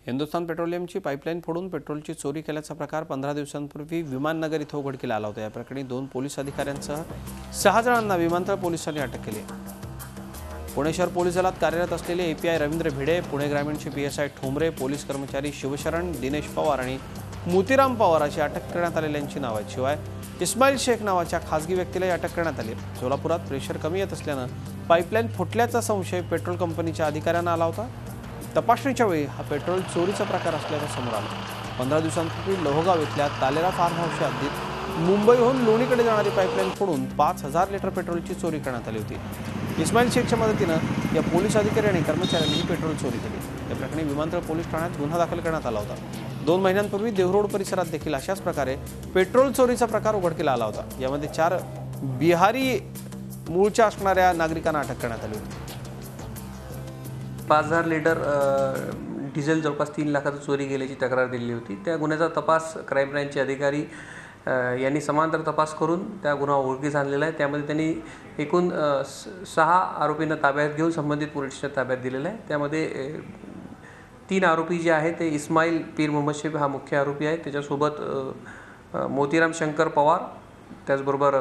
Hindustan पेट्रोलियमची pipeline फोडून पेट्रोलची चोरी केल्याचा प्रकार 15 दिवसांपूर्वी विमाननगर इथं उघडकीला आला होता। या प्रकरणी 2 पोलीस अधिकाऱ्यांसह 6 जणांना विमानतळ पोलिसांनी अटक केली आहे। पुणे शहर पोलीस दलात कार्यरत असलेले एपीआय रवींद्र भिडे, पुणे ग्रामीणचे पीएसआय ठोंबरे, पोलीस कर्मचारी शिवशरण, दिनेश पवार आणि मोतीराम पवार अशी अटक करण्यात आलेल्यांची नावे आहेत। शिवाय इस्माईल शेख नावाच्या खासगी व्यक्तीलाही अटक करण्यात आली। सोलापुरात प्रेशर कमी येत असल्यानं पाईपलाईन फुटल्याचा संशय पेट्रोल कंपनीच्या अधिकाऱ्यांना आला होता। तपासणीच्या वेळी हा पेट्रोल चोरीचा प्रकार असल्याचं समोर आलं। 15 दिवसांपूर्वी लोहगाव इथल्या तालेरा फार्म हाऊसच्या हद्दीत मुंबईहून लोणीकडे जाणारी पाईपलाईन फोडून 5000 लिटर पेट्रोलची चोरी करण्यात आली होती। इस्माईल शेखच्या मदतीनं या पोलीस अधिकारी आणि कर्मचाऱ्यांनी ही पेट्रोल चोरी केली। या प्रकरणी विमानतळ पोलीस ठाण्यात गुन्हा दाखल करण्यात आला होता। 2 महिन्यांपूर्वी देवरोड परिसरात देखील अशाच प्रकारे पेट्रोल चोरीचा प्रकार उघडकीला आला होता। यामध्ये 4 बिहारी मूळच्या असणाऱ्या नागरिकांना अटक करण्यात आली होती। 5000 लिटर डिझेल जवळपास 3 लाखाची चोरी गेल्याची तक्रार दिली होती। त्या गुन्ह्याचा तपास क्राईम ब्रँचचे अधिकारी यांनी समांतर तपास करून त्या गुन्हा उघडकीस आणलेला आहे। त्यामध्ये त्यांनी एकूण 6 आरोपींना ताब्यात घेऊन संबंधित पोलिसांच्या ताब्यात दिलेला आहे। त्यामध्ये 3 आरोपी जे आहेत ते इस्माईल पीर मोहम्मद शेख हा मुख्य आरोपी आहे। त्याच्यासोबत मोतीराम शंकर पवार, त्याचबरोबर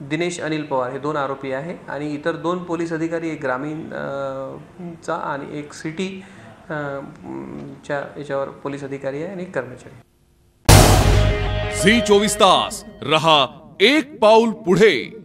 दिनेश अनिल पवार हे 2 आरोपी आहे आणि इतर 2 पोलीस अधिकारी, एक ग्रामीणचा आणि एक सिटी च्या याच्यावर पोलीस अधिकारी आहे आणि एक कर्मचारी। झी 24 तास रहा एक पाऊल पुढे।